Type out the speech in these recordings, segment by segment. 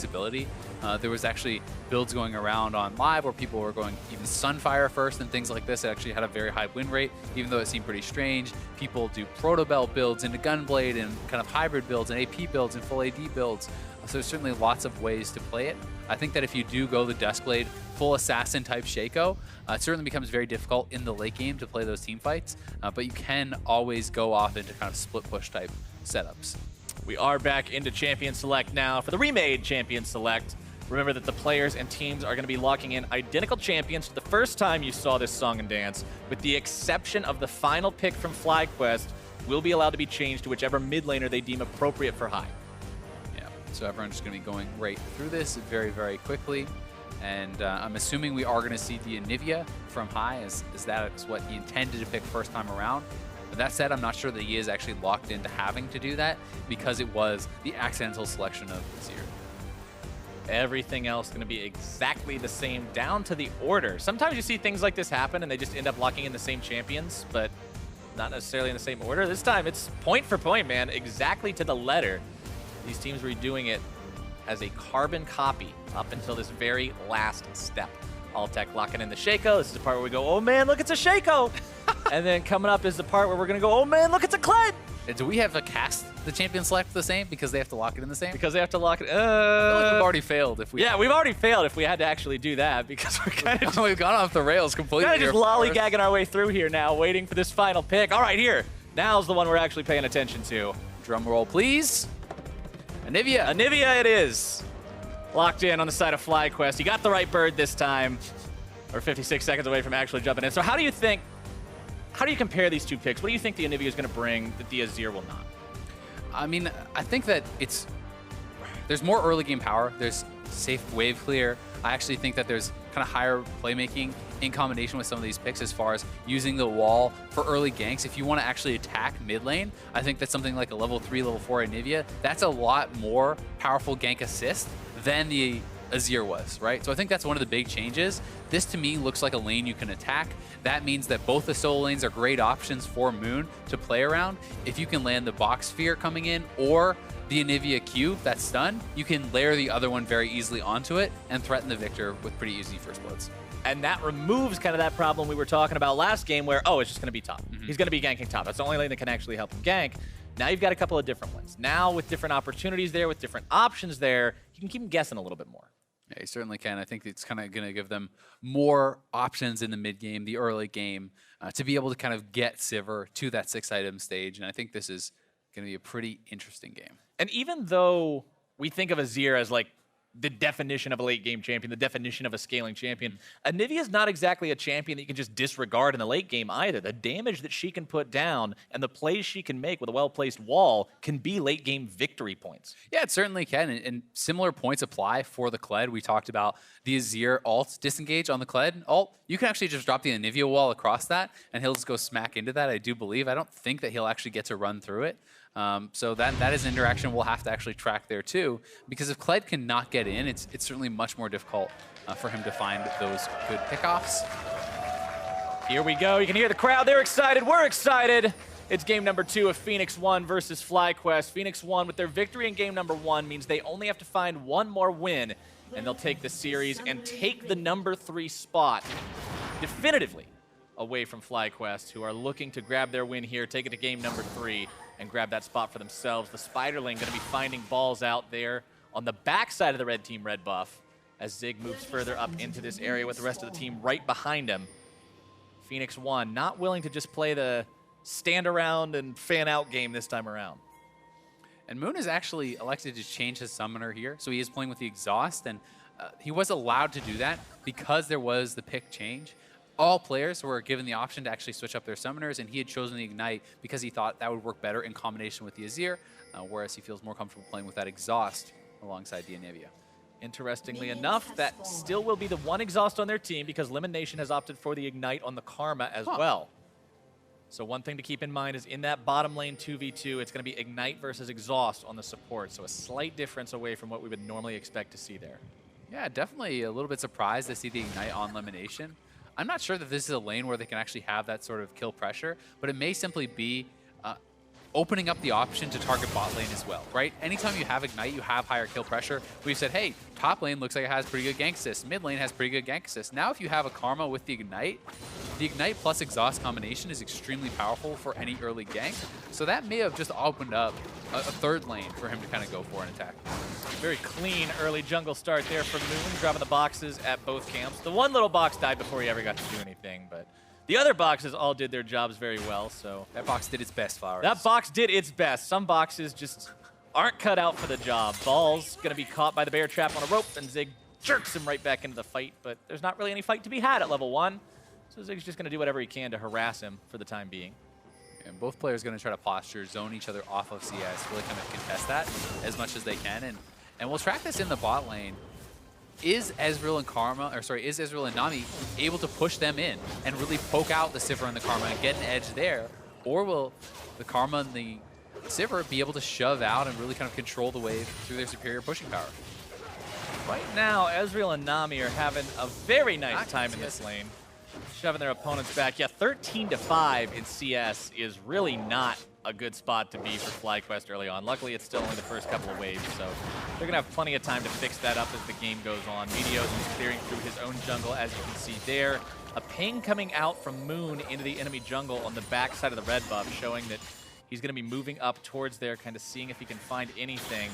ability. There was actually builds going around on live where people were going even Sunfire first and things like this. It actually had a very high win rate, even though it seemed pretty strange. People do Protobell builds into Gunblade and kind of hybrid builds and AP builds and full AD builds. So there's certainly lots of ways to play it. I think that if you do go the Duskblade full assassin type Shaco, it certainly becomes very difficult in the late game to play those team fights, but you can always go off into kind of split push type setups. We are back into Champion Select now for the Remade Champion Select. Remember that the players and teams are going to be locking in identical champions for the first time you saw this song and dance, with the exception of the final pick from FlyQuest will be allowed to be changed to whichever mid laner they deem appropriate for high. Yeah, so everyone's just going to be going right through this very, very quickly. And I'm assuming we are going to see the Anivia from high, as that is what he intended to pick first time around. But that said, I'm not sure that he is actually locked into having to do that because it was the accidental selection of Azir. Everything else going to be exactly the same down to the order. Sometimes you see things like this happen and they just end up locking in the same champions, but not necessarily in the same order. This time it's point for point, man, exactly to the letter. These teams were doing it as a carbon copy up until this very last step. Altec locking in the Shaco. This is the part where we go, oh man, look, it's a Shaco. And then coming up is the part where we're going to go, oh man, look, it's a Kled. Do we have to cast the champion select the same because they have to lock it in the same? Because they have to lock it. I feel like we've already failed if we. Yeah, we've already failed if we had to actually do that because we're kind of we've gone off the rails completely. Kind of just lollygagging our way through here now, waiting for this final pick. All right, here. Now's the one we're actually paying attention to. Drum roll, please. Anivia. Anivia it is. Locked in on the side of FlyQuest. You got the right bird this time. Or 56 seconds away from actually jumping in. So how do you compare these two picks? What do you think the Anivia is going to bring that the Azir will not? I mean, I think that there's more early game power. There's safe wave clear. I actually think that there's kind of higher playmaking in combination with some of these picks as far as using the wall for early ganks. If you want to actually attack mid lane, I think that something like a level 3, level 4 Anivia, that's a lot more powerful gank assist than the Azir was, right? So I think that's one of the big changes. This to me looks like a lane you can attack. That means that both the solo lanes are great options for Moon to play around. If you can land the box sphere coming in or the Anivia Q, that's stun, you can layer the other one very easily onto it and threaten the victor with pretty easy first bloods. And that removes kind of that problem we were talking about last game where, oh, it's just going to be top. He's going to be ganking top. That's the only lane that can actually help him gank. Now you've got a couple of different ones. Now with different opportunities there, with different options there, you can keep him guessing a little bit more. Yeah, you certainly can. I think it's kind of going to give them more options in the mid game, the early game, to be able to kind of get Sivir to that 6-item stage. And I think this is going to be a pretty interesting game. And even though we think of Azir as like the definition of a late game champion, the definition of a scaling champion, Anivia is not exactly a champion that you can just disregard in the late game either. The damage that she can put down and the plays she can make with a well-placed wall can be late game victory points. Yeah, it certainly can. And similar points apply for the Kled. We talked about the Azir ult disengage on the Kled ult. You can actually just drop the Anivia wall across that and he'll just go smack into that, I do believe. I don't think that he'll actually get to run through it. So that is an interaction we'll have to actually track there too, because if Kled cannot get in, it's certainly much more difficult for him to find those good pickoffs. Here we go. You can hear the crowd. They're excited. We're excited. It's game number 2 of Phoenix1 versus FlyQuest. Phoenix1 with their victory in game number 1 means they only have to find one more win, and they'll take the series and take the number 3 spot definitively away from FlyQuest, who are looking to grab their win here, take it to game number 3, and grab that spot for themselves. The Spiderling going to be finding balls out there on the backside of the red team red buff as Zig moves further up into this area with the rest of the team right behind him. Phoenix1 not willing to just play the stand around and fan out game this time around. And Moon has actually elected to change his summoner here, so he is playing with the exhaust, and he was allowed to do that because there was the pick change. All players were given the option to actually switch up their summoners, and he had chosen the Ignite because he thought that would work better in combination with the Azir, whereas he feels more comfortable playing with that Exhaust alongside the Anivia. Interestingly enough, that still will be the one Exhaust on their team because Lemonnation has opted for the Ignite on the Karma as well. So one thing to keep in mind is in that bottom lane 2v2, it's going to be Ignite versus Exhaust on the support, so a slight difference away from what we would normally expect to see there. Yeah, definitely a little bit surprised to see the Ignite on Lemonnation. I'm not sure that this is a lane where they can actually have that sort of kill pressure, but it may simply be opening up the option to target bot lane as well, right? Anytime you have Ignite, you have higher kill pressure. We've said, hey, top lane looks like it has pretty good gank assist. Mid lane has pretty good gank assist. Now if you have a Karma with the Ignite plus Exhaust combination is extremely powerful for any early gank. So that may have just opened up a third lane for him to kind of go for an attack. Very clean early jungle start there from Moon, dropping the boxes at both camps. The one little box died before he ever got to do anything, but the other boxes all did their jobs very well, so... That box did its best, Flowers. That box did its best. Some boxes just aren't cut out for the job. Ball's going to be caught by the bear trap on a rope, and Zig jerks him right back into the fight, but there's not really any fight to be had at level 1, so Zig's just going to do whatever he can to harass him for the time being. And both players going to try to posture, zone each other off of CS, really kind of contest that as much as they can, and we'll track this in the bot lane. Is Ezreal and Nami able to push them in and really poke out the Sivir and the Karma and get an edge there? Or will the Karma and the Sivir be able to shove out and really kind of control the wave through their superior pushing power? Right now, Ezreal and Nami are having a very nice time in this lane, shoving their opponents back. Yeah, 13-5 in CS is really not a good spot to be for FlyQuest early on. Luckily, it's still only the first couple of waves, so they're going to have plenty of time to fix that up as the game goes on. Medios is clearing through his own jungle, as you can see there. A ping coming out from Moon into the enemy jungle on the back side of the red buff, showing that he's going to be moving up towards there, kind of seeing if he can find anything.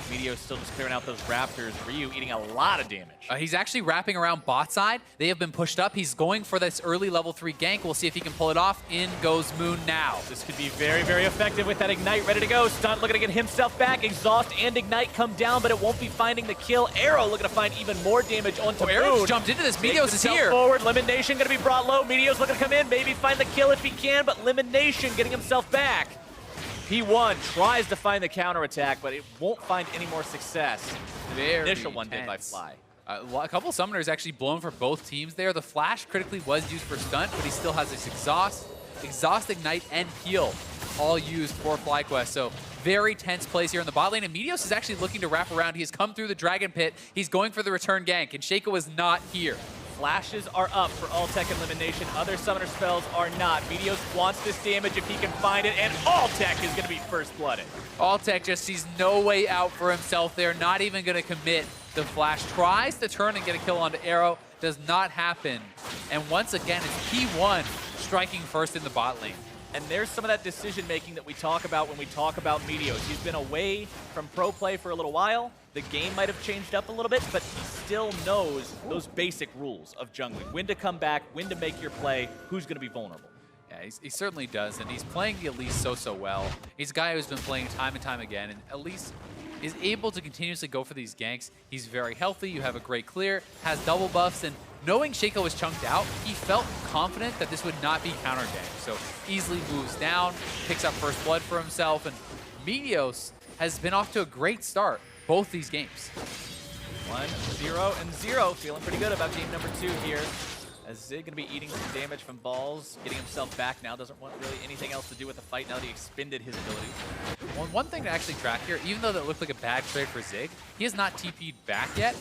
Medios still just clearing out those Raptors. Ryu eating a lot of damage. He's actually wrapping around bot side. They have been pushed up. He's going for this early level 3 gank. We'll see if he can pull it off. In goes Moon now. This could be very, very effective with that Ignite ready to go. Stunt looking to get himself back. Exhaust and Ignite come down, but it won't be finding the kill. Arrow looking to find even more damage onto Moon. Arrow's jumped into this. Medios is here. Forward. Lemonnation going to be brought low. Medios looking to come in, maybe find the kill if he can, but Lemonnation getting himself back. P1 tries to find the counterattack, but it won't find any more success. The initial one did by Fly. A couple summoners actually blown for both teams there. The flash critically was used for Stunt, but he still has this Exhaust, Ignite, and Heal all used for FlyQuest. So very tense plays here in the bot lane, and Medios is actually looking to wrap around. He has come through the Dragon Pit. He's going for the return gank, and Shaco is not here. Flashes are up for Altec and Lemonnation. Other summoner spells are not. Medios wants this damage if he can find it, and Altec is going to be first blooded. Altec just sees no way out for himself there, not even going to commit. The flash tries to turn and get a kill onto Arrow, does not happen. And once again, it's P1 striking first in the bot lane. And there's some of that decision-making that we talk about when we talk about Medios. He's been away from pro play for a little while. The game might have changed up a little bit, but he still knows those basic rules of jungling. When to come back, when to make your play, who's going to be vulnerable. Yeah, he certainly does, and he's playing the Elise so well. He's a guy who's been playing time and time again, and Elise is able to continuously go for these ganks. He's very healthy, you have a great clear, has double buffs, and knowing Shaco was chunked out, he felt confident that this would not be counter ganked. So easily moves down, picks up first blood for himself, and Medios has been off to a great start both these games. 1-0-0, feeling pretty good about game number 2 here. As Zig going to be eating some damage from balls, getting himself back now, doesn't want really anything else to do with the fight now that he expended his abilities. One thing to actually track here, even though that looked like a bad trade for Zig, he has not TP'd back yet.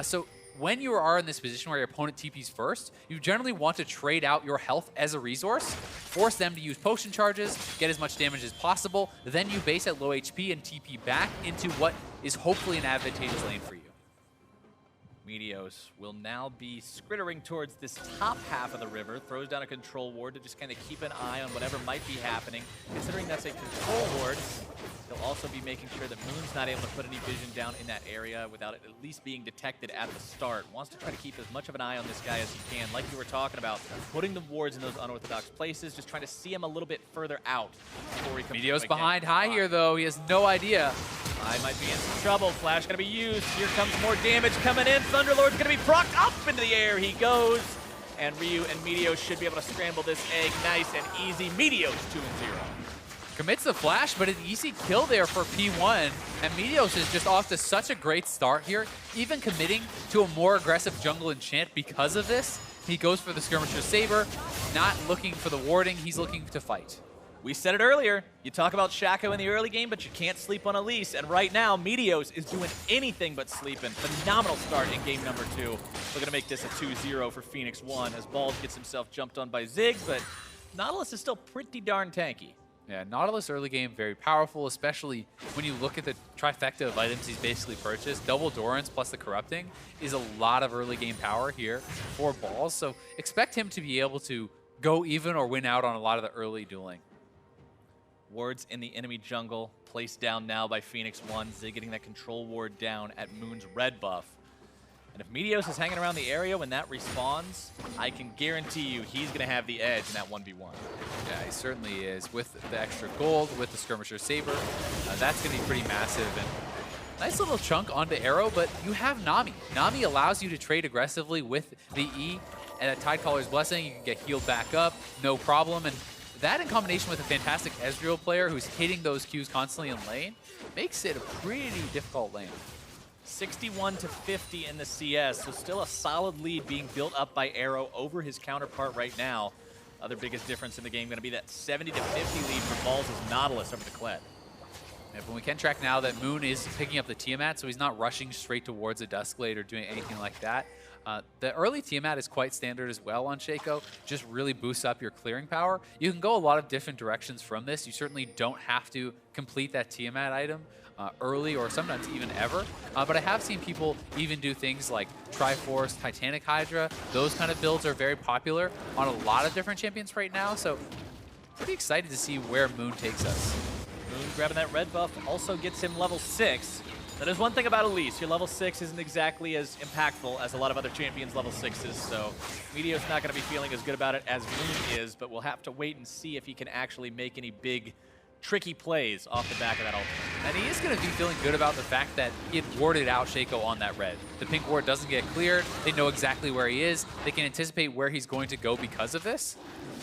So when you are in this position where your opponent TPs first, you generally want to trade out your health as a resource, force them to use potion charges, get as much damage as possible, then you base at low HP and TP back into what is hopefully an advantageous lane for you. Medios will now be skrittering towards this top half of the river, throws down a control ward to just kind of keep an eye on whatever might be happening. Considering that's a control ward, he'll also be making sure that Moon's not able to put any vision down in that area without it at least being detected at the start. Wants to try to keep as much of an eye on this guy as he can, like you were talking about, putting the wards in those unorthodox places, just trying to see him a little bit further out before he comes. Medios behind high here, though. He has no idea. I might be in some trouble. Flash going to be used. Here comes more damage coming in. Thunderlord's going to be procced up into the air. He goes. And Ryu and Medios should be able to scramble this egg nice and easy. Medios 2-0. Commits the flash, but an easy kill there for P1. And Medios is just off to such a great start here, even committing to a more aggressive jungle enchant because of this. He goes for the skirmisher saber, not looking for the warding. He's looking to fight. We said it earlier, you talk about Shaco in the early game, but you can't sleep on Elise. And right now, Medios is doing anything but sleeping. Phenomenal start in game number 2. We're gonna make this a 2-0 for Phoenix1 as Bald gets himself jumped on by Zig, but Nautilus is still pretty darn tanky. Yeah, Nautilus early game, very powerful, especially when you look at the trifecta of items he's basically purchased. Double Dorans plus the Corrupting is a lot of early game power here for Balls, so expect him to be able to go even or win out on a lot of the early dueling. Wards in the enemy jungle, placed down now by Phoenix1. Zig getting that control ward down at Moon's red buff. And if Medios is hanging around the area when that respawns, I can guarantee you he's going to have the edge in that 1v1. Yeah, he certainly is. With the extra gold, with the Skirmisher Saber, that's going to be pretty massive. And nice little chunk onto Arrow, but you have Nami. Nami allows you to trade aggressively with the E, and at Tidecaller's Blessing, you can get healed back up, no problem. And that in combination with a fantastic Ezreal player who's hitting those Qs constantly in lane, makes it a pretty difficult lane. 61-50 in the CS, so still a solid lead being built up by Arrow over his counterpart right now. Other biggest difference in the game going to be that 70-50 lead for Balls' Nautilus over the Kled. Yeah, but we can track now that Moon is picking up the Tiamat, so he's not rushing straight towards a Duskblade or doing anything like that. The early Tiamat is quite standard as well on Shaco, just really boosts up your clearing power. You can go a lot of different directions from this. You certainly don't have to complete that Tiamat item early or sometimes even ever. But I have seen people even do things like Triforce, Titanic Hydra. Those kind of builds are very popular on a lot of different champions right now. So pretty excited to see where Moon takes us. Moon grabbing that red buff also gets him level 6. Now, there's one thing about Elise. Your level 6 isn't exactly as impactful as a lot of other champions' level 6s, so Medios not going to be feeling as good about it as Moon is, but we'll have to wait and see if he can actually make any big tricky plays off the back of that ultimate. And he is going to be feeling good about the fact that he had warded out Shaco on that red. The pink ward doesn't get cleared. They know exactly where he is. They can anticipate where he's going to go because of this.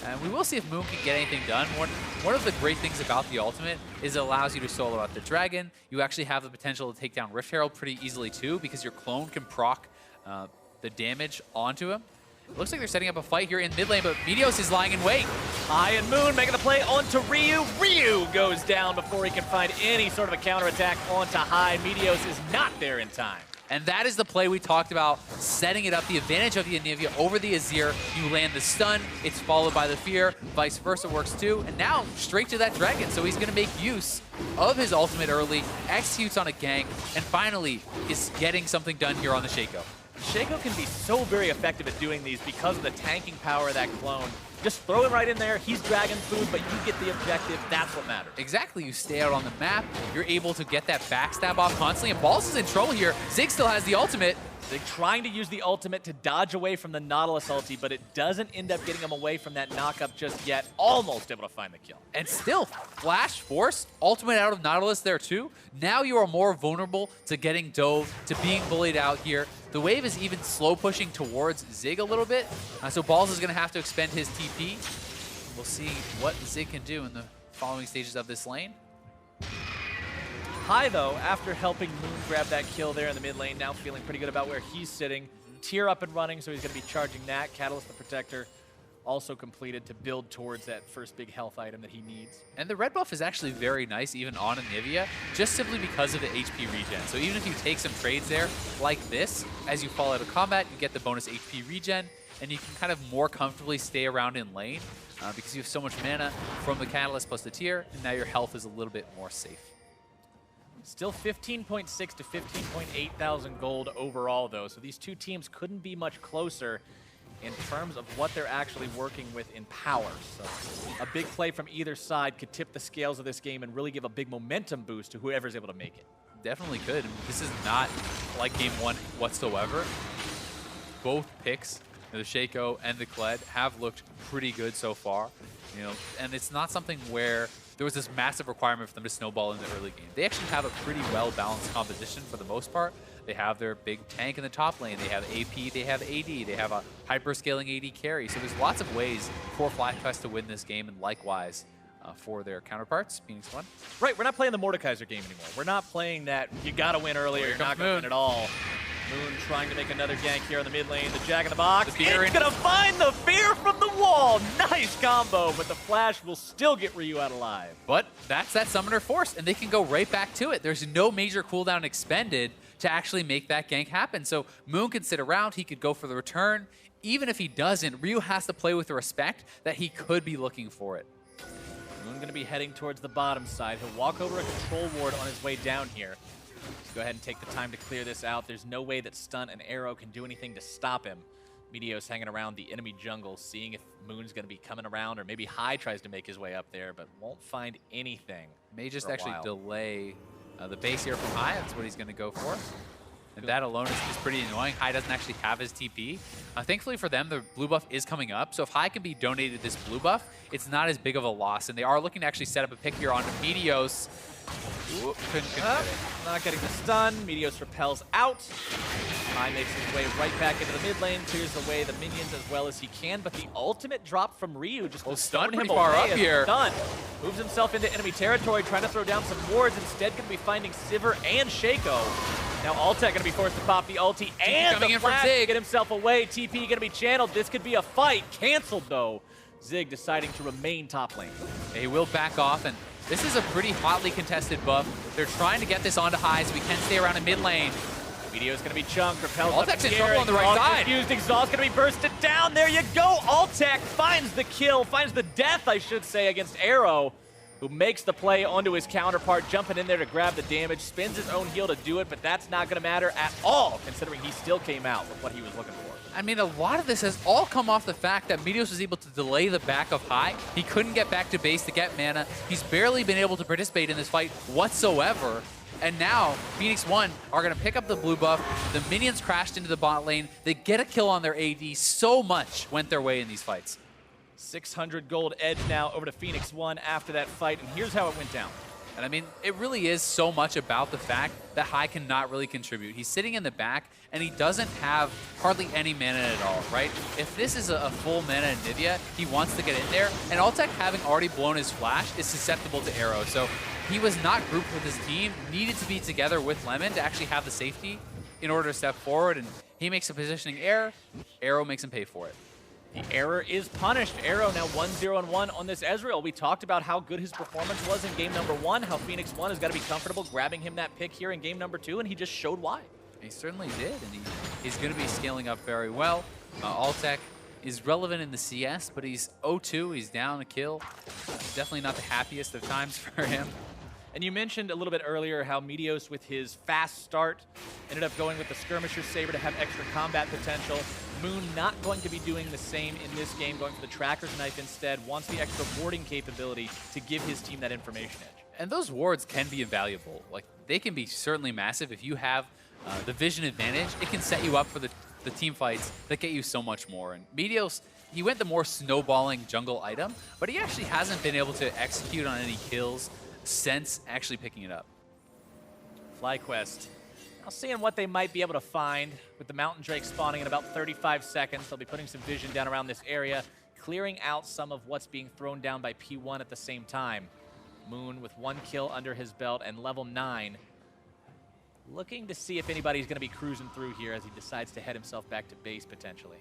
And we will see if Moon can get anything done. One of the great things about the ultimate is it allows you to solo out the dragon. You actually have the potential to take down Rift Herald pretty easily too, because your clone can proc the damage onto him. It looks like they're setting up a fight here in mid lane, but Medios is lying in wait. Ahri and Moon making the play onto Ryu. Ryu goes down before he can find any sort of a counterattack onto Ahri. Medios is not there in time. And that is the play we talked about, setting it up, the advantage of the Anivia over the Azir. You land the stun, it's followed by the fear, vice versa works too, and now straight to that dragon. So he's gonna make use of his ultimate early, executes on a gank, and finally is getting something done here on the Shaco. Shaco can be so very effective at doing these because of the tanking power of that clone. Just throw him right in there, he's dragon food, but you get the objective, that's what matters. Exactly, you stay out on the map, you're able to get that backstab off constantly, and Balls is in trouble here. Zig still has the ultimate. Zig trying to use the ultimate to dodge away from the Nautilus ulti, but it doesn't end up getting him away from that knockup just yet. Almost able to find the kill. And still, Flash Force, ultimate out of Nautilus there too. Now you are more vulnerable to getting dove, to being bullied out here. The wave is even slow pushing towards Zig a little bit, so Balls is going to have to expend his TP. We'll see what Zig can do in the following stages of this lane. Ahri, though, after helping Moon grab that kill there in the mid lane, now feeling pretty good about where he's sitting. Tier up and running, so he's going to be charging that. Catalyst the Protector also completed to build towards that first big health item that he needs. And the red buff is actually very nice, even on Anivia, just simply because of the HP regen. So even if you take some trades there, like this, as you fall out of combat, you get the bonus HP regen, and you can kind of more comfortably stay around in lane because you have so much mana from the Catalyst plus the tier, and now your health is a little bit more safe. Still 15.6 to 15.8 thousand gold overall, though, so these two teams couldn't be much closer in terms of what they're actually working with in power. So a big play from either side could tip the scales of this game and really give a big momentum boost to whoever's able to make it. Definitely could. This is not like game one whatsoever. Both picks, the Shaco and the Kled, have looked pretty good so far. You know, and it's not something where there was this massive requirement for them to snowball in the early game. They actually have a pretty well-balanced composition for the most part. They have their big tank in the top lane. They have AP, they have AD, they have a hyper-scaling AD carry. So there's lots of ways for FlyQuest to win this game, and likewise for their counterparts, Phoenix1. Right, we're not playing the Mordekaiser game anymore. We're not playing that you gotta win early or you're not gonna win at all. Moon trying to make another gank here in the mid lane. The Jack in the Box. It's gonna find the fear from the wall. Nice combo, but the flash will still get Ryu out alive. But that's that summoner force, and they can go right back to it. There's no major cooldown expended to actually make that gank happen. So Moon can sit around, he could go for the return. Even if he doesn't, Ryu has to play with the respect that he could be looking for it. Moon going to be heading towards the bottom side. He'll walk over a control ward on his way down here. Let's go ahead and take the time to clear this out. There's no way that Stunt and Arrow can do anything to stop him. Medios hanging around the enemy jungle, seeing if Moon's going to be coming around, or maybe High tries to make his way up there, but won't find anything. May just actually delay the base here from High. That's what he's going to go for. And that alone is pretty annoying. High doesn't actually have his TP. Thankfully for them, the blue buff is coming up. So if High can be donated this blue buff, it's not as big of a loss. And they are looking to actually set up a pick here onto Medios. Ooh, couldn't get it. Not getting the stun. Medios repels out. High makes his way right back into the mid lane, clears away the minions as well as he can, but the ultimate drop from Ryu just will stun him far away up here. Stunt moves himself into enemy territory, trying to throw down some wards. Instead, going to be finding Sivir and Shaco. Now Altec going to be forced to pop the ulti and the flash to get himself away. TP going to be channeled. This could be a fight. Canceled though. Zig deciding to remain top lane. He will back off, and this is a pretty hotly contested buff. They're trying to get this onto High so we can stay around in mid lane. Video's gonna be chunked, repelled. Altec's in trouble on the right side. Confused, Exhaust gonna be bursted down. There you go. Altec finds the kill, finds the death, I should say, against Arrow, who makes the play onto his counterpart, jumping in there to grab the damage, spins his own heal to do it, but that's not gonna matter at all, considering he still came out with what he was looking for. I mean, a lot of this has all come off the fact that Medios was able to delay the back of High. He couldn't get back to base to get mana. He's barely been able to participate in this fight whatsoever. And now, Phoenix1 are going to pick up the blue buff. The minions crashed into the bot lane. They get a kill on their AD. So much went their way in these fights. 600 gold edge now over to Phoenix1 after that fight, and here's how it went down. And I mean, it really is so much about the fact that High cannot really contribute. He's sitting in the back, and he doesn't have hardly any mana at all, right? If this is a full mana Anivia, he wants to get in there, and Altec, having already blown his flash, is susceptible to Arrow. So he was not grouped with his team, needed to be together with Lemon to actually have the safety in order to step forward, and he makes a positioning error. Arrow makes him pay for it. The error is punished. Arrow now 1-0-1 on this Ezreal. We talked about how good his performance was in game number 1, how Phoenix1 has got to be comfortable grabbing him that pick here in game number 2, and he just showed why. He certainly did, and he's going to be scaling up very well. Altec is relevant in the CS, but he's 0-2. He's down a kill. Definitely not the happiest of times for him. And you mentioned a little bit earlier how Medios, with his fast start, ended up going with the Skirmisher Saber to have extra combat potential. Moon not going to be doing the same in this game, going for the Tracker's Knife instead, wants the extra warding capability to give his team that information edge. And those wards can be invaluable. Like, they can be certainly massive. If you have the vision advantage, it can set you up for the team fights that get you so much more. And Medios, he went the more snowballing jungle item, but he actually hasn't been able to execute on any kills since actually picking it up. FlyQuest. Now seeing what they might be able to find with the Mountain Drake spawning in about 35 seconds. They'll be putting some vision down around this area, clearing out some of what's being thrown down by P1 at the same time. Moon with 1 kill under his belt and level 9. Looking to see if anybody's going to be cruising through here as he decides to head himself back to base potentially.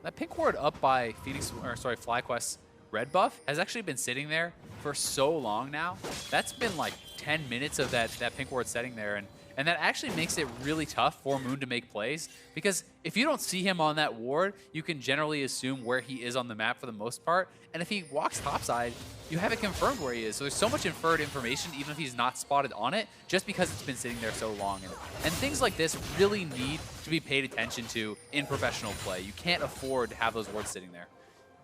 That pink ward up by FlyQuest's red buff has actually been sitting there for so long now. That's been like 10 minutes of that pink ward sitting there, and that actually makes it really tough for Moon to make plays, because if you don't see him on that ward, you can generally assume where he is on the map for the most part, and if he walks topside, you have it confirmed where he is. So there's so much inferred information, even if he's not spotted on it, just because it's been sitting there so long. And things like this really need to be paid attention to in professional play. You can't afford to have those wards sitting there.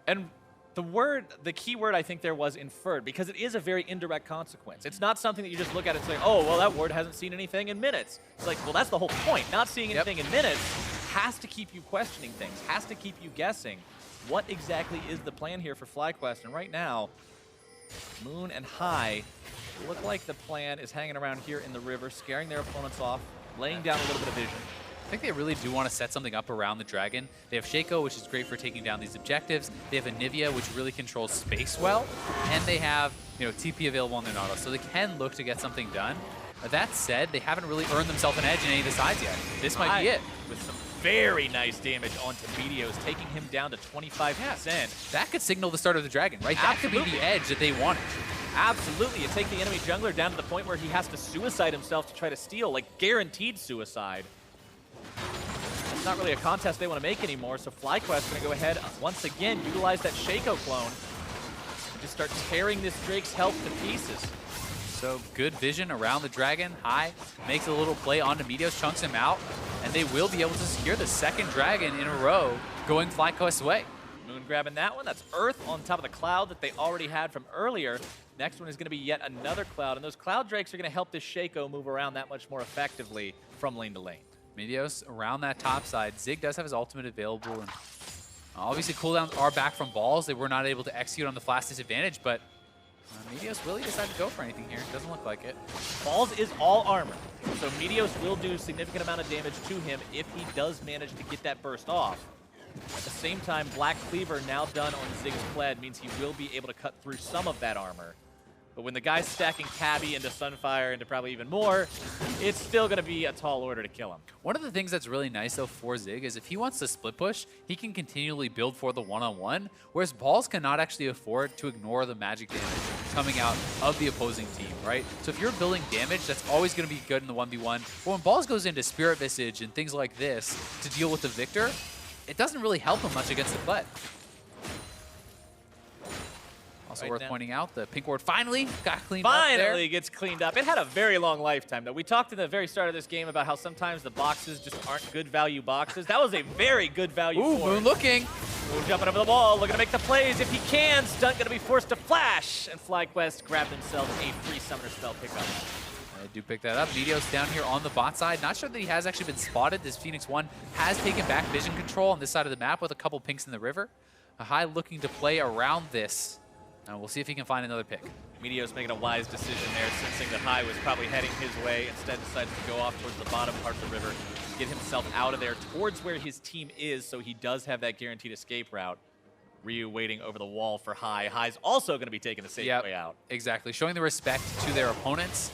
And the key word I think there was inferred, because it is a very indirect consequence. It's not something that you just look at and say, oh, well, that ward hasn't seen anything in minutes. It's like, well, that's the whole point. Not seeing anything in minutes has to keep you questioning things, has to keep you guessing. What exactly is the plan here for FlyQuest? And right now, Moon and High look like the plan is hanging around here in the river, scaring their opponents off, laying down a little bit of vision. I think they really do want to set something up around the dragon. They have Shaco, which is great for taking down these objectives. They have Anivia, which really controls space well. And they have, TP available on their Nautilus, so they can look to get something done. That said, they haven't really earned themselves an edge in any of the sides yet. This might be it. With some very nice damage onto Medios, taking him down to 25%. That could signal the start of the dragon, right? That could be the edge that they wanted. Absolutely. You take the enemy jungler down to the point where he has to suicide himself to try to steal, like guaranteed suicide. It's not really a contest they want to make anymore, so FlyQuest going to go ahead once again, utilize that Shaco clone. just start tearing this Drake's health to pieces. So good vision around the dragon. High makes a little play onto Medios, chunks him out, and they will be able to secure the second dragon in a row going FlyQuest's way. Moon grabbing that one. That's Earth on top of the cloud that they already had from earlier. Next one is going to be yet another cloud, and those cloud drakes are going to help this Shaco move around that much more effectively from lane to lane. Medios around that top side. Zig does have his ultimate available, and obviously cooldowns are back from balls. They were not able to execute on the flash disadvantage, but Medios really decided to go for anything here. Doesn't look like it. Balls is all armor, so Medios will do a significant amount of damage to him if he does manage to get that burst off. At the same time, Black Cleaver now done on Zig's Pled means he will be able to cut through some of that armor. But when the guy's stacking Cabby into Sunfire into probably even more, it's still going to be a tall order to kill him. One of the things that's really nice, though, for Zig is if he wants to split push, he can continually build for the one-on-one, whereas Balls cannot actually afford to ignore the magic damage coming out of the opposing team, right? So if you're building damage, that's always going to be good in the 1v1. But when Balls goes into Spirit Visage and things like this to deal with the Victor, it doesn't really help him much against the Pled. Also worth pointing out, the pink ward finally got cleaned up there. Finally gets cleaned up. It had a very long lifetime, though. We talked at the very start of this game about how sometimes the boxes just aren't good value boxes. That was a very good value Ooh, for Moon looking. Moon jumping over the wall, looking to make the plays if he can. Stunt going to be forced to flash, and FlyQuest grabbed themselves a free summoner spell pickup. They do pick that up. Medios down here on the bot side. Not sure that he has actually been spotted. This Phoenix1 has taken back vision control on this side of the map with a couple pinks in the river. Ahri looking to play around this. We'll see if he can find another pick. Medios making a wise decision there, sensing that High was probably heading his way. Instead decided to go off towards the bottom part of the river, get himself out of there towards where his team is, so he does have that guaranteed escape route. Ryu waiting over the wall for High. High's also going to be taking the safe way out. Exactly, showing the respect to their opponents.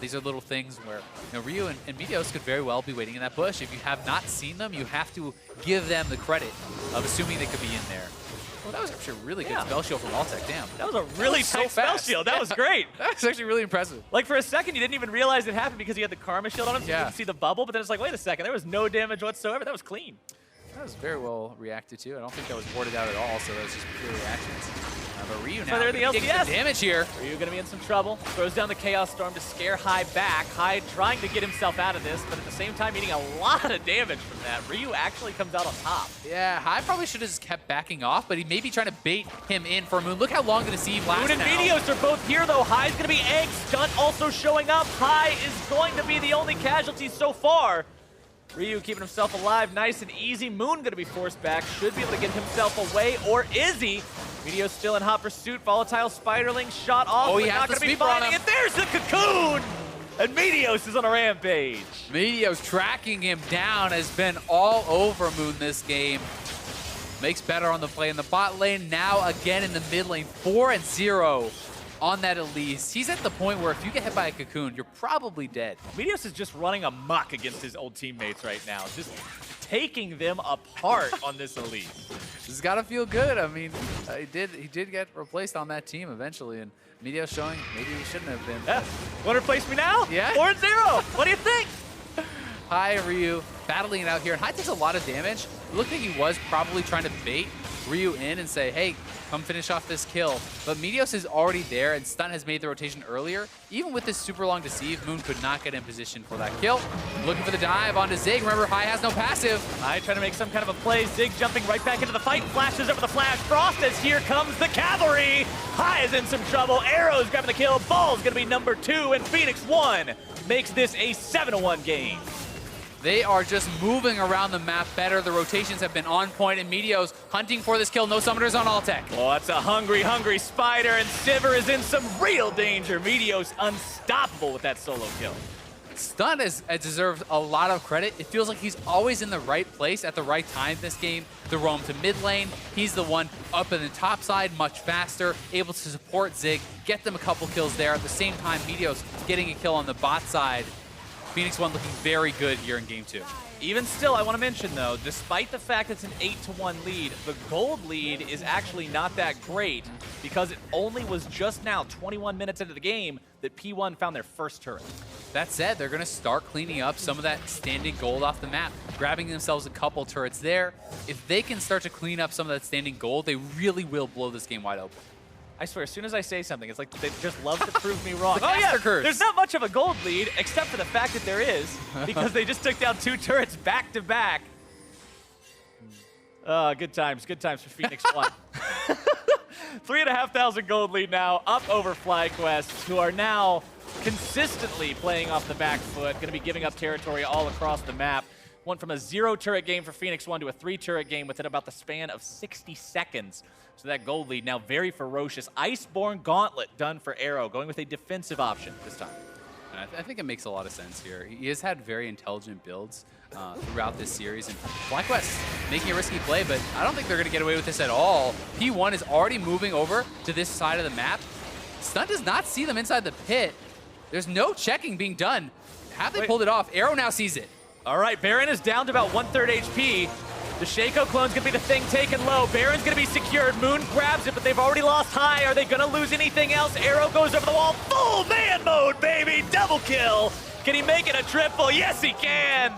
These are little things where Ryu and Medios could very well be waiting in that bush. If you have not seen them, you have to give them the credit of assuming they could be in there. Well, that was actually a really good spell shield from Altec. Damn. That was a really tight spell shield. That was great. That was actually really impressive. Like, for a second, you didn't even realize it happened because he had the Karma shield on him, so you didn't see the bubble. But then it's like, wait a second, there was no damage whatsoever. That was clean. That was very well reacted to. I don't think that was warded out at all, so that was just pure reactions. But Ryu now they're the LCS. Damage here. Ryu going to be in some trouble. Throws down the Chaos Storm to scare High back. High trying to get himself out of this, but at the same time eating a lot of damage from that. Ryu actually comes out on top. Yeah, High probably should have just kept backing off, but he may be trying to bait him in for a Moon. Look how long the deceive lasts. Moon and Medios are both here, though. High's going to be egg. Stunt also showing up. High is going to be the only casualty so far. Ryu keeping himself alive, nice and easy. Moon going to be forced back, should be able to get himself away, or is he? Medios still in hot pursuit, volatile spiderling shot off, but not going to be finding it. There's the cocoon! And Medios is on a rampage. Medios tracking him down has been all over Moon this game. Makes better on the play in the bot lane, now again in the mid lane, 4-0. On that Elise. He's at the point where if you get hit by a cocoon, you're probably dead. Medios is just running amok against his old teammates right now, just taking them apart on this Elise. This has got to feel good. I mean, he did get replaced on that team eventually, and Medios showing maybe he shouldn't have been. Yeah. Want to replace me now? Yeah. 4-0. What do you think? High Ryu battling it out here, and High takes a lot of damage. It looked like he was probably trying to bait Ryu in and say, hey, come finish off this kill. But Medios is already there, and Stunt has made the rotation earlier. Even with this super long deceive, Moon could not get in position for that kill. Looking for the dive onto Zig. Remember, High has no passive. High trying to make some kind of a play. Zig jumping right back into the fight. Flashes over the flash. Frost as here comes the cavalry. High is in some trouble. Arrows grabbing the kill. Ball's going to be number 2, and Phoenix1 makes this a 7-1 game. They are just moving around the map better. The rotations have been on point, and Medios hunting for this kill. No summoners on Altec. Oh, that's a hungry, hungry spider, and Sivir is in some real danger. Medios unstoppable with that solo kill. Stunt has deserved a lot of credit. It feels like he's always in the right place at the right time this game. The roam to mid lane, he's the one up in the top side, much faster, able to support Zig, get them a couple kills there. At the same time, Medios getting a kill on the bot side. Phoenix1 looking very good here in Game 2. Even still, I want to mention, though, despite the fact it's an 8-1 lead, the gold lead is actually not that great because it only was just now, 21 minutes into the game, that P1 found their first turret. That said, they're going to start cleaning up some of that standing gold off the map, grabbing themselves a couple turrets there. If they can start to clean up some of that standing gold, they really will blow this game wide open. I swear, as soon as I say something, it's like they just love to prove me wrong. Oh yeah, there's not much of a gold lead, except for the fact that there is, because they just took down 2 turrets back to back. Good times for Phoenix1. 3,500 gold lead now, up over FlyQuest, who are now consistently playing off the back foot, going to be giving up territory all across the map. Went from a 0-turret game for Phoenix1 to a 3-turret game within about the span of 60 seconds. So that gold lead now very ferocious. Iceborne Gauntlet done for Arrow, going with a defensive option this time. I think it makes a lot of sense here. He has had very intelligent builds throughout this series, and FlyQuest making a risky play, but I don't think they're going to get away with this at all. P1 is already moving over to this side of the map. Stunt does not see them inside the pit. There's no checking being done. Have they pulled it off? Arrow now sees it. All right, Baron is down to about 1/3 HP. The Shaco clone's gonna be the thing taken low. Baron's gonna be secured. Moon grabs it, but they've already lost high. Are they gonna lose anything else? Arrow goes over the wall. Full man mode, baby! Double kill! Can he make it a triple? Yes, he can!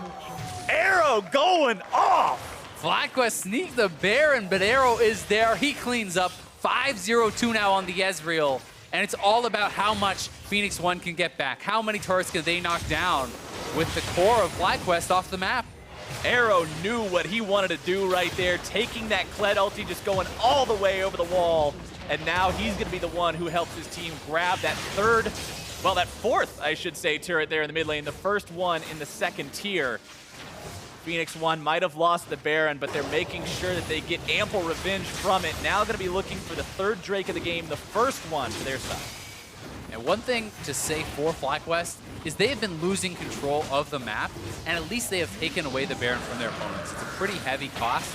Arrow going off! FlyQuest sneak the Baron, but Arrow is there. He cleans up. 5-0-2 now on the Ezreal. And it's all about how much Phoenix1 can get back. How many turrets can they knock down with the core of FlyQuest off the map? Arrow knew what he wanted to do right there, taking that Kled ulti, just going all the way over the wall. And now he's going to be the one who helps his team grab that fourth, I should say, turret there in the mid lane. The first one in the second tier. Phoenix1 might have lost the Baron, but they're making sure that they get ample revenge from it. Now going to be looking for the 3rd Drake of the game, the first one for their side. And one thing to say for FlyQuest is they have been losing control of the map, and at least they have taken away the Baron from their opponents. It's a pretty heavy cost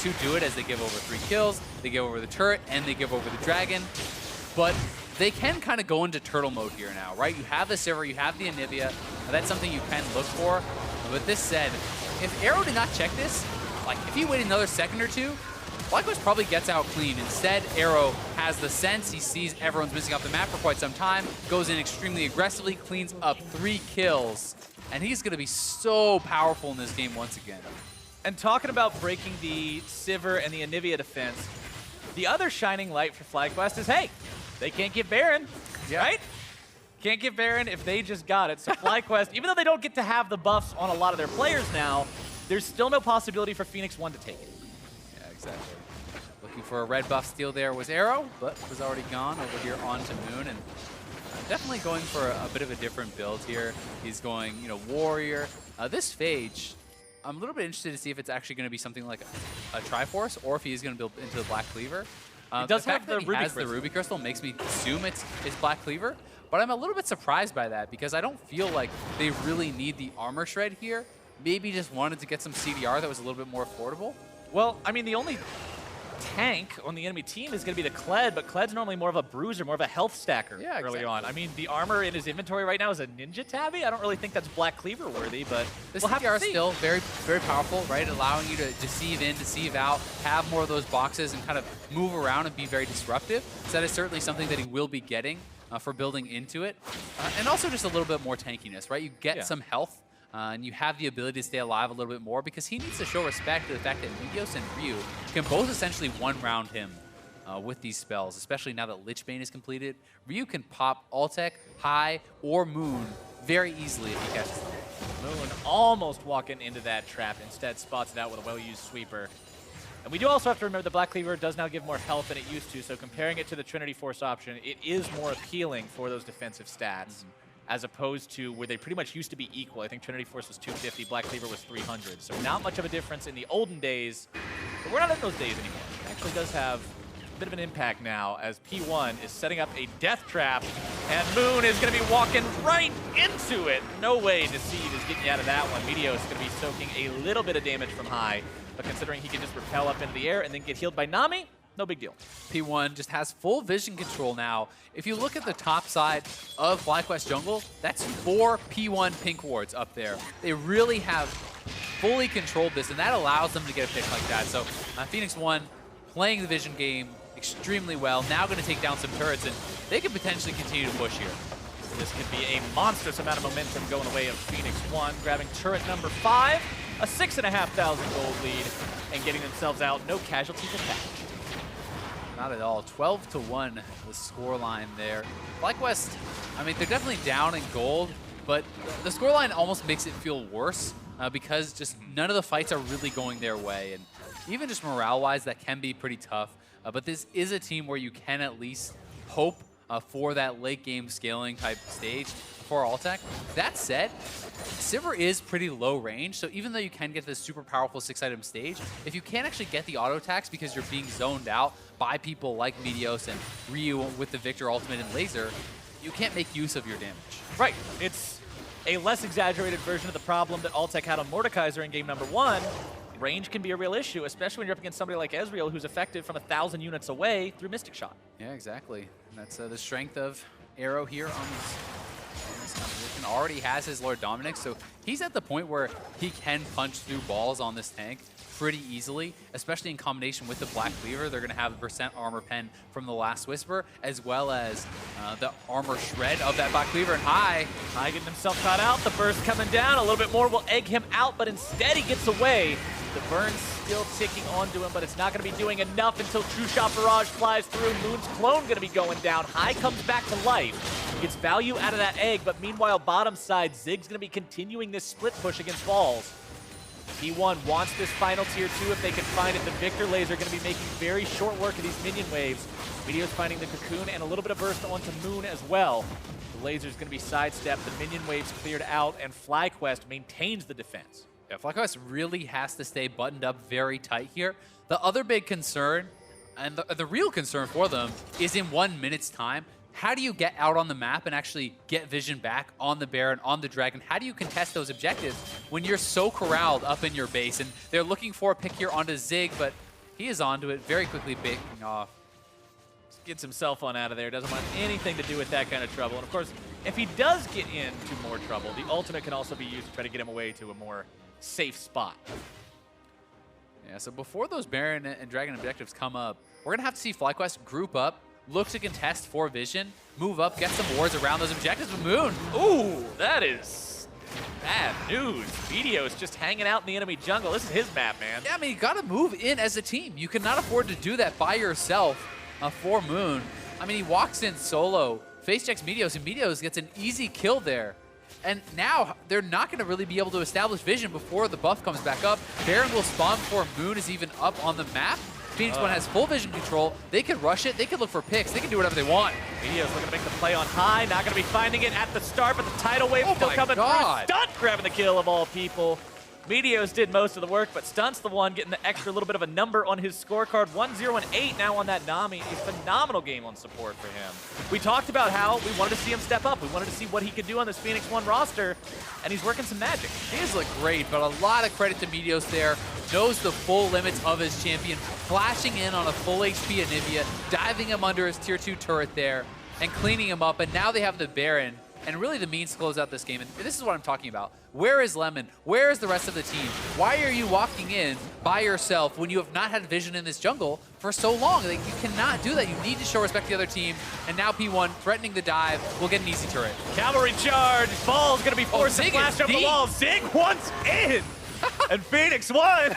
to do it, as they give over 3 kills, they give over the turret, and they give over the dragon. But they can kind of go into turtle mode here now, right? You have the Sivir, you have the Anivia. That's something you can look for. But this said, if Arrow did not check this, like if he waited another second or two, FlyQuest probably gets out clean. Instead, Arrow has the sense. He sees everyone's missing off the map for quite some time, goes in extremely aggressively, cleans up 3 kills, and he's going to be so powerful in this game once again. And talking about breaking the Sivir and the Anivia defense, the other shining light for FlyQuest is, hey, they can't get Baron, right? Can't get Baron if they just got it. So FlyQuest, even though they don't get to have the buffs on a lot of their players now, there's still no possibility for Phoenix1 to take it. Yeah, exactly. Looking for a red buff steal there was Arrow, but was already gone over here onto Moon, and definitely going for a bit of a different build here. He's going, Warrior. This Phage, I'm a little bit interested to see if it's actually going to be something like a Triforce, or if he's going to build into the Black Cleaver. He does have the Ruby Crystal. The Ruby Crystal makes me assume it's Black Cleaver, but I'm a little bit surprised by that because I don't feel like they really need the armor shred here. Maybe just wanted to get some CDR that was a little bit more affordable. Well, I mean, the only tank on the enemy team is going to be the Kled, but Kled's normally more of a bruiser, more of a health stacker early on. I mean, the armor in his inventory right now is a Ninja Tabby. I don't really think that's Black Cleaver worthy, but this CDR is still very, very powerful, right? Allowing you to deceive in, deceive out, have more of those boxes and kind of move around and be very disruptive. So that is certainly something that he will be getting for building into it. And also just a little bit more tankiness, right? You get some health. And you have the ability to stay alive a little bit more because he needs to show respect to the fact that Medios and Ryu can both essentially one-round him with these spells, especially now that Lichbane is completed. Ryu can pop Altec, High, or Moon very easily if he catches them. Moon almost walking into that trap, instead spots it out with a well-used sweeper. And we do also have to remember the Black Cleaver does now give more health than it used to, so comparing it to the Trinity Force option, it is more appealing for those defensive stats. As opposed to where they pretty much used to be equal. I think Trinity Force was 250, Black Cleaver was 300. So not much of a difference in the olden days, but we're not in those days anymore. It actually does have a bit of an impact now as P1 is setting up a death trap, and Moon is going to be walking right into it. No way Deceive is getting you out of that one. Medios is going to be soaking a little bit of damage from High, but considering he can just repel up into the air and then get healed by Nami, no big deal. P1 just has full vision control now. If you look at the top side of FlyQuest jungle, that's 4 P1 pink wards up there. They really have fully controlled this, and that allows them to get a pick like that. So Phoenix1 playing the vision game extremely well. Now going to take down some turrets, and they could potentially continue to push here. This could be a monstrous amount of momentum going away of Phoenix1, grabbing turret number 5, a 6,500 gold lead, and getting themselves out. No casualties attached. Not at all. 12-1, the scoreline there. FlyQuest, I mean, they're definitely down in gold, but the scoreline almost makes it feel worse because just none of the fights are really going their way. And even just morale-wise, that can be pretty tough. But this is a team where you can at least hope for that late game scaling type stage for Altec. That said, Sivir is pretty low range, so even though you can get this super powerful 6-item stage, if you can't actually get the auto attacks because you're being zoned out by people like Medios and Ryu with the Victor ultimate and laser, you can't make use of your damage. Right. It's a less exaggerated version of the problem that Altec had on Mordekaiser in game number 1. Range can be a real issue, especially when you're up against somebody like Ezreal, who's effective from 1,000 units away through Mystic Shot. Yeah, exactly. And that's the strength of Arrow here on this composition. Already has his Lord Dominic, so he's at the point where he can punch through balls on this tank pretty easily, especially in combination with the Black Cleaver. They're going to have the percent armor pen from the Last Whisper, as well as the armor shred of that Black Cleaver. And Hai getting himself caught out. The burst coming down. A little bit more will egg him out, but instead he gets away. The burn's still ticking onto him, but it's not going to be doing enough until True Shot Barrage flies through. Moon's clone going to be going down. Hai comes back to life. Gets value out of that egg, but meanwhile, bottom side, Zig's going to be continuing this split push against Balls. P1 wants this final tier 2 if they can find it. The Victor Laser going to be making very short work of these minion waves. Medios finding the Cocoon and a little bit of burst onto Moon as well. The Laser's going to be sidestepped, the minion waves cleared out, and FlyQuest maintains the defense. Yeah, FlyQuest really has to stay buttoned up very tight here. The other big concern, and the real concern for them, is in 1 minute's time. How do you get out on the map and actually get vision back on the Baron, on the Dragon? How do you contest those objectives when you're so corralled up in your base? And they're looking for a pick here onto Zig, but he is onto it, very quickly backing off. Just gets himself on out of there, doesn't want anything to do with that kind of trouble. And of course, if he does get into more trouble, the ultimate can also be used to try to get him away to a more safe spot. Yeah, so before those Baron and Dragon objectives come up, we're going to have to see FlyQuest group up, look to contest for vision, move up, get some wards around those objectives with Moon. Ooh, that is bad news. Medios just hanging out in the enemy jungle. This is his map, man. Yeah, I mean, you got to move in as a team. You cannot afford to do that by yourself for Moon. I mean, he walks in solo, face checks Medios, and Medios gets an easy kill there. And now they're not going to really be able to establish vision before the buff comes back up. Baron will spawn before Moon is even up on the map. Phoenix1 has full vision control. They can rush it. They can look for picks. They can do whatever they want. Medios looking to make the play on Hai. Not going to be finding it at the start, but the tidal wave still coming through. Stunt grabbing the kill of all people. Medios did most of the work, but Stunt's the one getting the extra little bit of a number on his scorecard. 1-0-8 now on that Nami. A phenomenal game on support for him. We talked about how we wanted to see him step up. We wanted to see what he could do on this Phoenix1 roster, and he's working some magic. He has looked great, but a lot of credit to Medios there. Knows the full limits of his champion, flashing in on a full HP Anivia, diving him under his tier 2 turret there, and cleaning him up. And now they have the Baron, and really the means to close out this game. And this is what I'm talking about. Where is Lemon? Where is the rest of the team? Why are you walking in by yourself when you have not had vision in this jungle for so long? Like, you cannot do that. You need to show respect to the other team. And now P1 threatening the dive will get an easy turret. Cavalry charge. Ball's going to be forced to flash over the wall. Zig once in. And Phoenix1,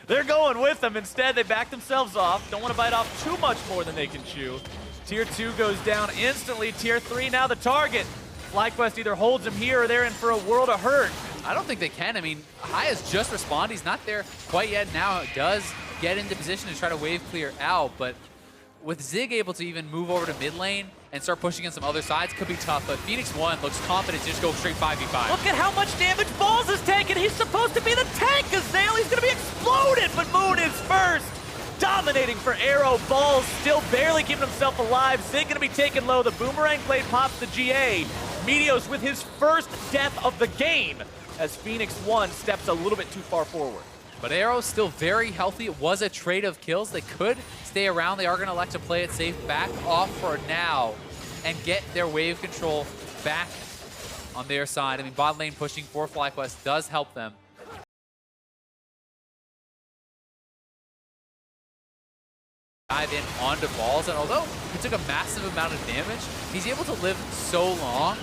they're going with them. Instead, they back themselves off. Don't want to bite off too much more than they can chew. Tier 2 goes down instantly. Tier 3 now the target. FlyQuest either holds him here or they're in for a world of hurt. I don't think they can. I mean, Hai has just respawned. He's not there quite yet. Now it does get into position to try to wave clear out, but with Zig able to even move over to mid lane and start pushing in some other sides, could be tough, but Phoenix1 looks confident to just go straight 5v5. Look at how much damage Balls has taken. He's supposed to be the tank. Azael, he's going to be exploded, but Moon is first. Dominating for Arrow. Balls still barely keeping himself alive. Zig going to be taken low. The Boomerang blade pops the GA. Medios with his first death of the game as Phoenix1 steps a little bit too far forward. But Arrow's still very healthy. It was a trade of kills. They could stay around. They are going to elect to play it safe back off for now and get their wave control back on their side. I mean, bot lane pushing for FlyQuest does help them. Dive in onto Balls, and although he took a massive amount of damage, he's able to live so long